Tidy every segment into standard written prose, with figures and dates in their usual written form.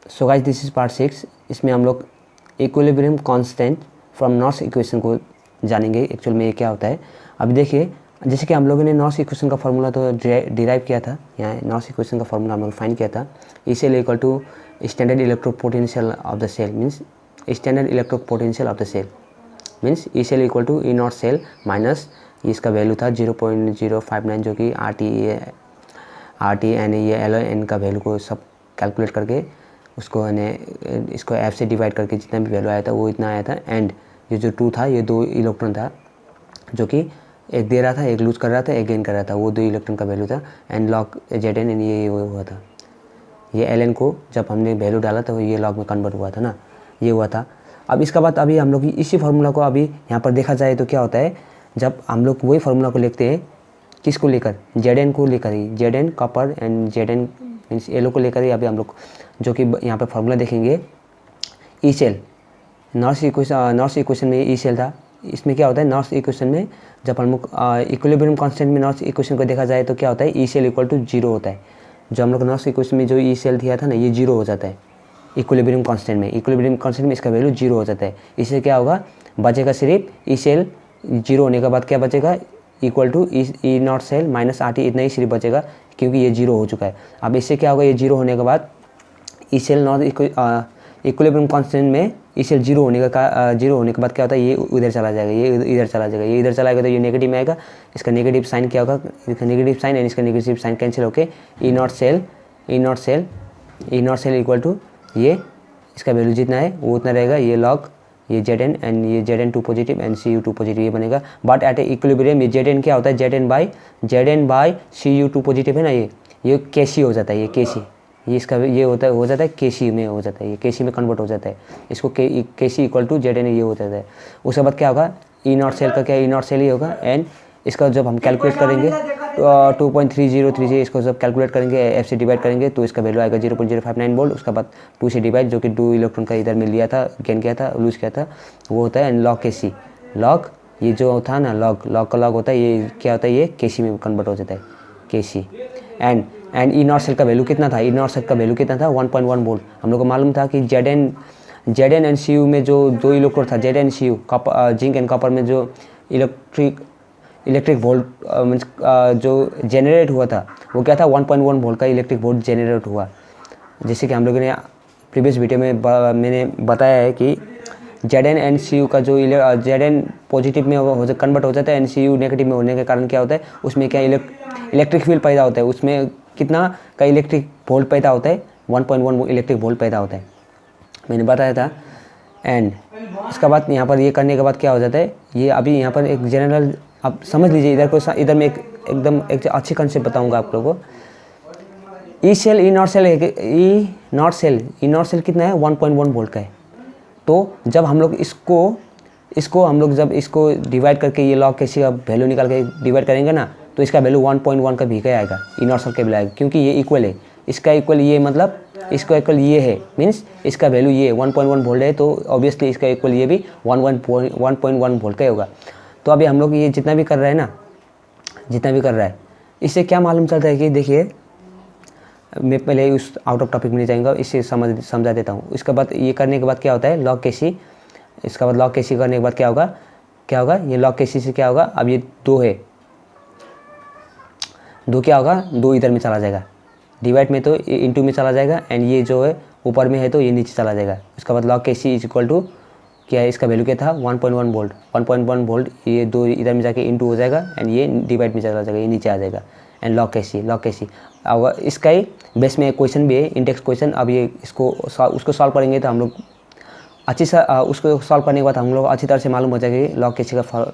So guys this is part 6। इसमें हम लोग equilibrium constant from Norse equation को जानेंगे। एक्चुअल में ये क्या होता है। अभी देखिए, जैसे कि हम लोगों ने नॉर्स इक्वेशन का फार्मूला तो डिराइव किया था। यहाँ नॉर्स इक्वेशन का फार्मूला हम लोग फाइंड किया था। E cell equal to standard electric potential of the cell, means standard electric potential of the cell means E cell equal to E not cell minus इसका value था 0.059, जो कि R T N ये L N का value को सब calculate करके उसको इसको एफ से डिवाइड करके जितना भी वैल्यू आया था वो इतना आया था। एंड ये जो 2 था ये 2 इलेक्ट्रॉन था, जो कि एक दे रहा था, एक लूज कर रहा था, एक गेन कर रहा था, वो 2 इलेक्ट्रॉन का वैल्यू था। एंड लॉग जेड एन ये हुआ था। ये एल एन को जब हमने वैल्यू डाला तो ये लॉग में कन्वर्ट हुआ था ना, ये हुआ था। अब इसका बाद अभी हम लोग इसी फार्मूला को अभी यहाँ पर देखा जाए तो क्या होता है, जब हम लोग वही फार्मूला को लिखते हैं किसको लेकर, जेड एन को लेकर ही, Z N copper and Z N means alloy को लेकर ही अभी हम लोग जो कि यहाँ पर फार्मूला देखेंगे। ई सेल नॉर्स इक्वेशन में ई सेल था। इसमें क्या होता है, नॉर्स इक्वेशन में जब हम लोग इक्विलिब्रियम कांस्टेंट में नॉर्स इक्वेशन को देखा जाए तो क्या होता है, ई सेल इक्वल टू 0 होता है। जो हम लोग नॉर्स इक्वेशन में जो ई सेल दिया था ना, ये 0 हो जाता है इक्विलिब्रियम कांस्टेंट में इसका वैल्यू 0 हो जाता है। इससे क्या होगा, बचेगा सिर्फ ई सेल 0 होने के बाद क्या बचेगा, equal to E not cell minus R T, इतना ही सिर्फ बचेगा क्योंकि ये 0 हो चुका है। अब इससे क्या होगा, ये 0 होने के बाद E cell nought equilibrium constant में ई सेल 0 होने के बाद क्या होता है, ये उधर चला जाएगा, ये इधर चला जाएगा, ये इधर चलाएगा तो ये नेगेटिव में आएगा। इसका नेगेटिव साइन क्या होगा, इसका नेगेटिव साइन एंड इसका नेगेटिव साइन कैंसिल होकर ई नॉट सेल इक्वल टू ये इसका वैल्यू जितना है वो उतना रहेगा। ये लॉग ये जेड एन एंड ये Z N 2 positive and C U 2 positive ये बनेगा। बट एट ए इक्विलिब्रियम ये जेड एन क्या होता है, Z N by C U 2 positive है ना, ये के सी हो जाता है, ये के सी, ये इसका ये हो जाता है के सी में हो जाता है, ये के सी में कन्वर्ट हो जाता है। इसको के सी इक्वल टू जेड एन ये हो जाता है। उसके बाद क्या होगा, ई नॉट सेल का क्या, ई नॉट सेल ही होगा। एंड इसका जब हम कैलकुलेट करेंगे 2.3033 इसको जब कैलकुलेट करेंगे एफ से डिवाइड करेंगे तो इसका वैल्यू आएगा 0.059 वोल्ट। उसके बाद 2 से डिवाइड, जो कि 2 इलेक्ट्रॉन का इधर में लिया था, गेन किया था, लूज किया था, वो होता है। एंड लॉग के सी, लॉग ये जो था ना लॉग का लॉग होता है, ये क्या होता है, ये के सी में कन्वर्ट हो जाता है, के सी। एंड ई नॉट सेल का वैल्यू कितना था, ई नॉट सेल का वैल्यू कितना था 1.1 वोल्ट। हम लोग को मालूम था कि Z N and C U में जो 2 इलेक्ट्रोड था, Z N C U zinc and copper में जो इलेक्ट्रिक वोल्ट मीन्स जो जेनरेट हुआ था वो क्या था, 1.1 वोल्ट का इलेक्ट्रिक वोल्ट जेनरेट हुआ। जैसे कि हम लोगों ने प्रीवियस वीडियो में मैंने बताया है कि Z N and C U का जो जेड एन पॉजिटिव में कन्वर्ट हो जाता है एंड सी यू नेगेटिव में होने के कारण क्या होता है, उसमें क्या इलेक्ट्रिक फील्ड पैदा होता है, उसमें कितना का इलेक्ट्रिक वोल्ट पैदा होता है, 1.1 इलेक्ट्रिक वोल्ट पैदा होता है, मैंने बताया था। एंड इसके बाद यहाँ पर ये करने के बाद क्या हो जाता है, ये अभी यहाँ पर एक जनरल आप समझ लीजिए। इधर में एकदम अच्छी कंसेप्ट बताऊंगा आप लोगों को। E cell E not cell कितना है, 1.1 वोल्ट का है। तो जब हम लोग इसको हम लोग जब इसको डिवाइड करके ये लॉग के सी का वैल्यू निकाल के डिवाइड करेंगे ना, तो इसका वैल्यू 1.1 का भी आएगा, ई नॉट सेल के वैल्यू आएगा, क्योंकि ये इक्वल है। इसका इक्वल ये मतलब इसका इक्वल ये है, मीन्स इसका वैल्यू ये 1.1 वोल्ट है, तो ऑब्वियसली इसका इक्वल ये भी 1.1 वोल्ट का ही होगा। तो अभी हम लोग ये जितना भी कर रहा है इससे क्या मालूम चलता है कि देखिए, मैं पहले उस आउट ऑफ टॉपिक में नहीं जाएंगा, इससे समझा देता हूँ। इसके बाद ये करने के बाद क्या होता है, लॉग के सी। इसके बाद लॉग के सी करने के बाद क्या होगा, ये लॉग के सी से क्या होगा, अब ये 2 है, 2 क्या होगा, 2 इधर में चला जाएगा, डिवाइड में तो इनटू में चला जाएगा, एंड ये जो है ऊपर में है तो ये नीचे चला जाएगा। उसके बाद लॉग के सी इज इक्वल टू क्या है, इसका वैल्यू क्या था, 1.1 वोल्ट, ये 2 इधर में जाके इनटू हो जाएगा एंड ये डिवाइड में चला जाएगा, ये नीचे आ जाएगा। एंड लॉग के सी अब इसका ही बेस में एक क्वेश्चन भी है, इंडेक्स क्वेश्चन। अब ये उसको सॉल्व करेंगे तो हम लोग उसको सॉल्व करने के बाद हम लोग अच्छी तरह से मालूम हो जाएगा कि लॉग के सी का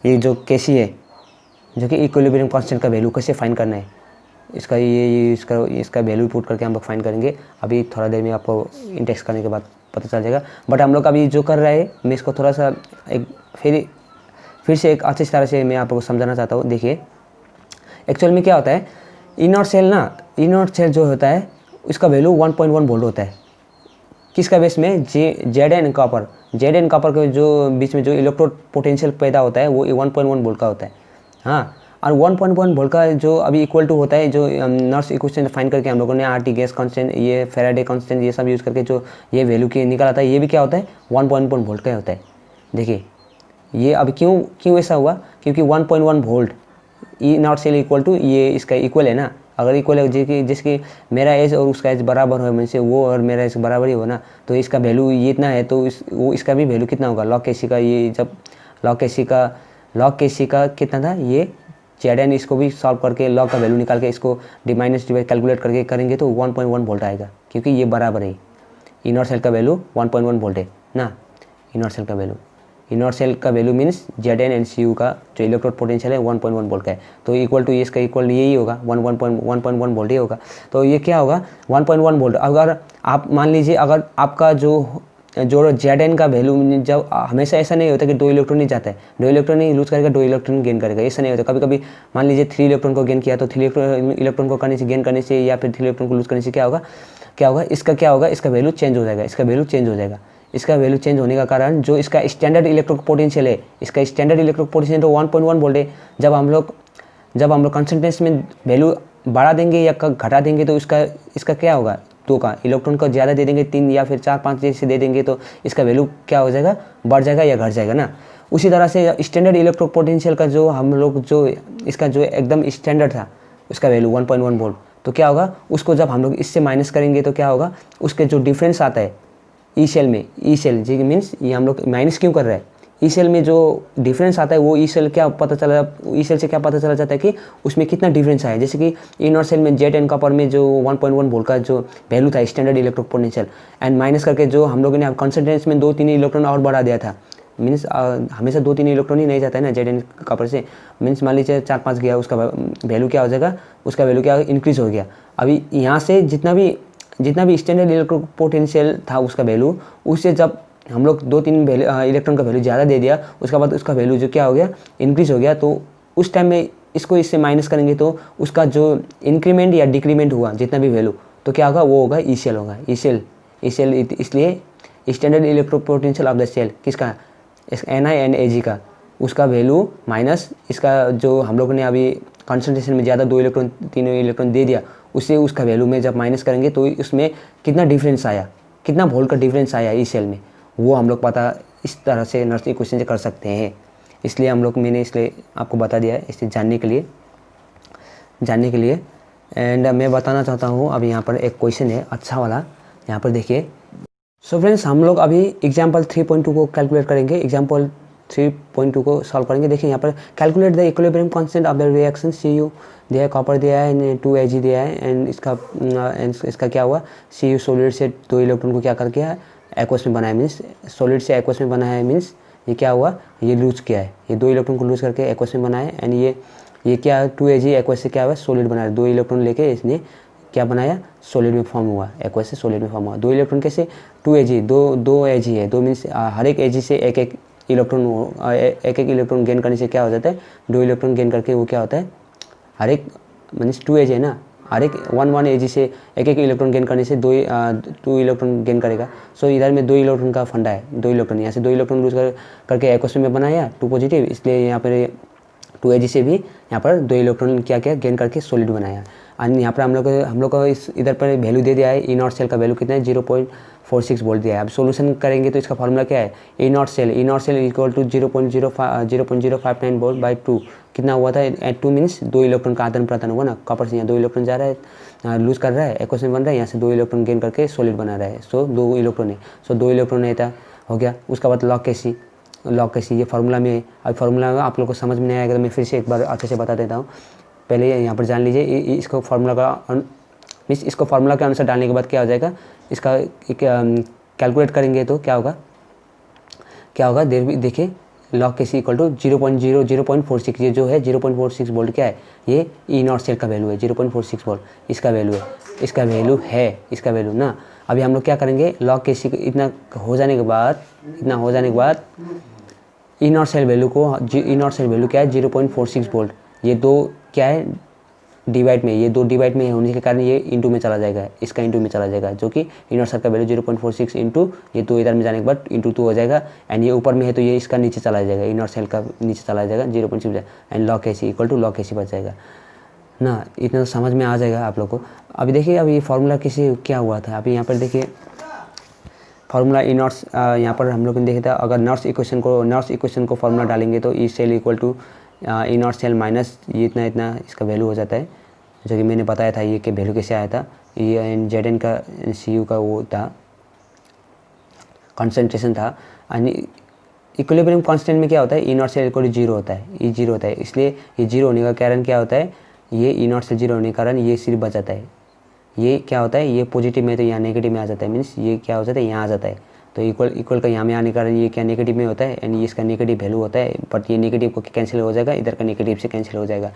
ये जो के सी है, जो कि इक्विलिब्रियम कांस्टेंट का वैल्यू कैसे फाइंड करना है, इसका वैल्यू पुट करके हम लोग फाइंड करेंगे। अभी थोड़ा देर में आपको इंडेक्स करने के बाद पता चल जाएगा। बट हम लोग अभी जो कर रहे हैं, मैं इसको थोड़ा सा एक फिर से एक अच्छी तरह से मैं आपको समझाना चाहता हूँ। देखिए, एक्चुअल में क्या होता है, ई नॉट सेल जो होता है उसका वैल्यू 1.1 वोल्ट होता है। किसका बेस में, जेड एन कॉपर के जो बीच में जो इलेक्ट्रोड पोटेंशियल पैदा होता है वो 1.1 वोल्ट का होता है। हाँ, और 1.1 वोल्ट का जो अभी इक्वल टू होता है जो नॉर्स इक्वेशन फाइंड करके हम लोगों ने आरटी गैस कांस्टेंट, ये फैराडे कांस्टेंट, ये सब यूज़ करके जो ये वैल्यू की निकल आता है, ये भी क्या होता है 1.1 वोल्ट का होता है। देखिए ये अब क्यों ऐसा हुआ, क्योंकि 1.1 volt E not cell equal to ये इसका इक्वल है ना। अगर इक्वल है जिसकी मेरा एज और उसका एज बराबर हो, मतलब वो और मेरा एज बराबर ही हो ना, तो इसका वैल्यू ये इतना है तो इसका भी वैल्यू कितना होगा लॉग केसी का। ये जब लॉग केसी का कितना था ये जेड, इसको भी सॉल्व करके लॉग का वैल्यू निकाल के इसको माइनस डिवाइड कैलकुलेट करके करेंगे तो 1.1 वोल्ट आएगा, क्योंकि ये बराबर है। इनर सेल का वैल्यू 1.1 वोल्ट है ना। इनर सेल का value means Z N and C U का जो इलेक्ट्रोड पोटेंशियल है 1.1 वोल्ट का है, तो इक्वल टू ये इसका इक्वल यही होगा 1.1 वोल्ट ही होगा। तो ये क्या होगा 1.1 वोल्ट। अगर आप मान लीजिए अगर आपका जो जेड एन का वैल्यू, जब हमेशा ऐसा नहीं होता कि 2 इलेक्ट्रॉन ही जाता है, 2 इलेक्ट्रॉन ही लूज करेगा 2 इलेक्ट्रॉन गेन करेगा, ऐसा नहीं होता। कभी कभी मान लीजिए 3 इलेक्ट्रॉन को गेन किया तो 3 इलेक्ट्रॉन को करने से गेन करने से या फिर 3 इलेक्ट्रॉन को लूज करने से क्या होगा इसका वैल्यू चेंज हो जाएगा। इसका वैल्यू चेंज होने का कारण जो इसका स्टैंडर्ड इलेक्ट्रिक पोटेंशियल है, इसका स्टैंडर्ड इलेक्ट्रिक पोटेंशियल तो 1.1 वोल्ट है। जब हम लोग कंसंट्रेशन में वैल्यू बढ़ा देंगे या घटा देंगे तो इसका क्या होगा, 2 का इलेक्ट्रॉन को ज़्यादा दे देंगे, 3 या फिर 4-5 जैसे दे देंगे तो इसका वैल्यू क्या हो जाएगा, बढ़ जाएगा या घट जाएगा ना। उसी तरह से स्टैंडर्ड इलेक्ट्रिक पोटेंशियल का जो हम लोग जो इसका जो एकदम स्टैंडर्ड था उसका वैल्यू 1.1 वोल्ट, तो क्या होगा उसको जब हम लोग इससे माइनस करेंगे तो क्या होगा, उसके जो डिफरेंस आता है ई सेल जी मीन्स ये हम लोग माइनस क्यों कर रहे हैं, ई सेल में जो डिफरेंस आता है वो ई सेल से क्या पता चला जाता है कि उसमें कितना डिफरेंस आया। जैसे कि इनर सेल में जेड एन कॉपर में जो 1.1 वोल्ट का जो वैल्यू था standard electric potential and minus करके जो हम लोगों ने कंसंट्रेशन में 2-3 इलेक्ट्रॉन और बढ़ा दिया था। मीन्स हमेशा 2-3 इलेक्ट्रॉन ही नहीं जाता है ना जेड एन कॉपर से, मीन्स मान लीजिए 4-5 गया, उसका वैल्यू क्या हो जाएगा, उसका वैल्यू क्या इंक्रीज हो गया। अभी यहाँ से जितना भी स्टैंडर्ड इलेक्ट्रिक पोटेंशियल था उसका वैल्यू, उससे जब हम लोग 2-3 इलेक्ट्रॉन का वैल्यू ज़्यादा दे दिया, उसके बाद उसका वैल्यू जो क्या हो गया इंक्रीज हो गया, तो उस टाइम में इससे माइनस करेंगे तो उसका जो इंक्रीमेंट या डिक्रीमेंट हुआ जितना भी वैल्यू, तो क्या होगा वो होगा ई सेल होगा। ई सेल इसलिए standard electric potential of the cell किसका, NiNAg का, उसका वैल्यू माइनस इसका जो हम लोगों ने अभी कंसंट्रेशन में ज़्यादा 2 इलेक्ट्रॉन 3 इलेक्ट्रॉन दे दिया, उससे उसका वैल्यू में जब माइनस करेंगे तो उसमें कितना डिफरेंस आया, कितना वोल्ट का डिफरेंस आया ई सेल में, वो हम लोग पता इस तरह से नर्सरी क्वेश्चन से कर सकते हैं। इसलिए मैंने इसलिए आपको बता दिया है, इसे जानने के लिए। एंड मैं बताना चाहता हूँ अभी यहाँ पर एक क्वेश्चन है अच्छा वाला, यहाँ पर देखिए। सो फ्रेंड्स हम लोग अभी एग्जाम्पल 3.2 को कैलकुलेट करेंगे, एग्जाम्पल 3.2 को सॉल्व करेंगे। देखिए यहाँ पर calculate the equilibrium constant of the reaction CU दिया है, कॉपर दिया है, 2Ag दिया है एंड इसका क्या हुआ, CU सॉलिड से 2 इलेक्ट्रॉन को क्या करके एक्वस में बनाया, मीन्स सॉलिड से एक्वस में बनाया है, मीन्स ये क्या हुआ, ये लूज किया है, ये 2 इलेक्ट्रॉन को लूज करके एक्वस में बनाया है एंड ये क्या 2Ag एक्वस से क्या हुआ सोलिड बनाया, 2 इलेक्ट्रॉन लेके इसने क्या बनाया सोलिड में फॉर्म हुआ, एक्वस से सोलिड में फॉर्म हुआ। 2 इलेक्ट्रॉन कैसे, 2Ag 2 Ag है, 2 मीन्स हर एक Ag से एक इलेक्ट्रॉन गेन करने से क्या हो जाता है, 2 इलेक्ट्रॉन गेन करके वो क्या होता है, हर एक मीन्स 2Ag है ना, हर एक 1 Ag से एक इलेक्ट्रॉन गेन करने से 2 इलेक्ट्रॉन गेन करेगा। सो इधर में 2 इलेक्ट्रॉन का फंडा है, 2 इलेक्ट्रॉन यहाँ से 2 इलेक्ट्रॉन लूज करके एक्वस में बनाया 2 पॉजिटिव, इसलिए यहाँ पर 2Ag से भी यहाँ पर 2 इलेक्ट्रॉन क्या गेन करके सॉलिड बनाया। और यहाँ पर हम लोग को इस इधर पर वैल्यू दे दिया है, ई नॉट सेल का वैल्यू कितना है 0.46 वोल्ट दिया है। अब सॉल्यूशन करेंगे तो इसका फॉर्मूला क्या है, E not cell equal to 0.059 volt by 2 कितना हुआ था, 2 मीन्स 2 इलेक्ट्रॉन का आदान प्रदान हुआ ना, कॉपर से यहाँ 2 इलेक्ट्रॉन जा रहा है लूज कर रहा है, एक्वेशन बन रहा है, यहाँ से 2 इलेक्ट्रॉन गेन करके सॉलिड बना रहा है। सो 2 इलेक्ट्रॉन है, सो 2 इलेक्ट्रॉन है हो गया। उसका बाद लॉग कैसी ये फार्मूला में, अब फार्मूला आप लोग को समझ में नहीं आएगा तो मैं फिर से एक बार अच्छे से बता देता हूँ। पहले यहाँ पर जान लीजिए इसको फार्मूला का मीन्स इसको फार्मूला के अनुसार डालने के बाद क्या हो जाएगा, इसका कैलकुलेट करेंगे तो क्या होगा देखिए लॉग कैसी इक्वल टू 0.46, ये जो है 0.46 वोल्ट क्या है, ये ई नॉट सेल का वैल्यू है 0.46 वोल्ट, इसका वैल्यू है ना। अभी हम लोग क्या करेंगे, लॉग कैसी इतना हो जाने के बाद ई नॉट सेल वैल्यू क्या है 0.46 वोल्ट, ये 2 क्या है डिवाइड में, ये 2 डिवाइड में होने के कारण ये इंटू में चला जाएगा, इसका इंटू में चला जाएगा, जो कि इनर सेल का वैल्यू 0.46 इंटू ये 2 इधर में जाने के बाद इंटू 2 हो जाएगा। एंड ये ऊपर में है तो ये इसका नीचे चला जाएगा, इनर सेल का नीचे चला जाएगा 0.6 and log AC equal to log AC बच जाएगा ना। इतना तो समझ में आ जाएगा आप लोग को। अभी देखिए अब ये फार्मूला किसी क्या हुआ था, अभी यहाँ पर देखिए फार्मूला इनर्स, यहाँ पर हम लोग ने देखा था अगर नॉर्स इक्वेशन को फार्मूला डालेंगे तो E cell equal to inner cell minus ये इतना इसका वैल्यू हो जाता है, जो कि मैंने बताया था ये कि वैल्यू कैसे आया था। ये ZN का CU का वो था कंसंट्रेशन था। इक्विलिब्रियम कांस्टेंट में क्या होता है, इनर सेल इक्वल टू 0 होता है, ये 0 होता है, इसलिए ये 0 होने का कारण क्या होता है, ये इनर सेल 0 होने के कारण ये सिर्फ बच जाता है। ये क्या होता है, ये पॉजिटिव में तो यहाँ नेगेटिव में आ जाता है, मीन्स ये क्या हो जाता है, यहाँ आ जाता है। तो इक्वल का यहाँ में आने के कारण ये क्या नेगेटिव में होता है एंड ये इसका नेगेटिव वैल्यू होता है, बट ये नेगेटिव को कैंसिल हो जाएगा, इधर का नेगेटिव से कैंसिल हो जाएगा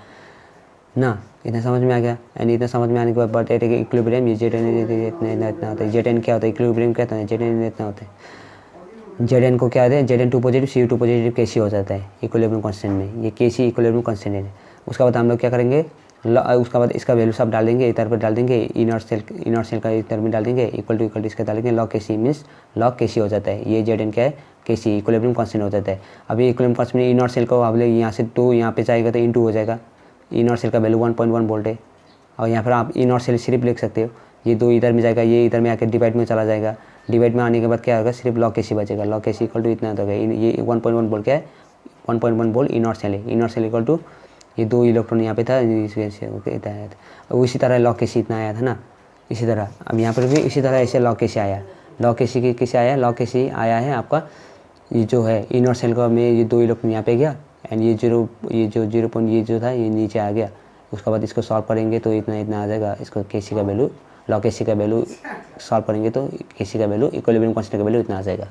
ना। इतना समझ में आ गया। एंड इतना समझ में आने के बाद बट इक्विलिब्रियम ये इतना होता है। ZN क्या होता है, इक्विलिब्रियम क्या होता है, ZN इतना होता है। ZN को क्या होता है, ZN 2 positive CU 2 positive KC हो जाता है इक्विलिब्रियम कांस्टेंट में, ये KC इक्विलिब्रियम कांस्टेंट है। उसके बाद हम लोग क्या करेंगे, उसके बाद इसका वैल्यू सब डाल देंगे, इधर पर डाल देंगे, इनर सेल का इधर में डाल देंगे, इक्वल टू इसका डालेंगे, log KC means log KC हो जाता है। ये ZN क्या है, KC इक्विलिब्रियम कांस्टेंट हो जाता है। अभी इक्विलिब्रियम कांस्टेंट में इनर सेल को आप यहाँ से 2 यहाँ पे जाएगा तो इंटू हो जाएगा, इनर सेल का वैल्यू 1.1 वोल्ट है। और यहाँ पर आप इनर सेल सिर्फ लिख सकते हो, ये 2 इधर में जाएगा, ये इधर में आकर डिवाइड में चला जाएगा, डिवाइड में आने के बाद क्या होगा, सिर्फ log KC बचेगा, log KC इक्वल टू इतना होगा। ये 1.1 वोल्ट क्या है, 1.1 वोल्ट इनर सेल है, इनर सेल इक्वल टू ये 2 इलेक्ट्रॉन यहाँ पे था, इतना आया था। उसी तरह log KC इतना आया था ना, इसी तरह अब यहाँ पर भी इसी तरह ऐसे log KC आया, log KC की कैसे आया, log KC आया है आपका ये जो है इनर सेल का में ये 2 इलेक्ट्रॉन यहाँ पे गया एंड ये 0 पॉइंट ये जो था ये नीचे आ गया। उसके बाद इसको सॉल्व करेंगे तो इतना आ जाएगा, इसको KC का वैल्यू log KC का वैल्यू सॉल्व करेंगे तो KC का वैल्यू इक्विलिब्रियम कांस्टेंट का वैल्यू इतना आ जाएगा।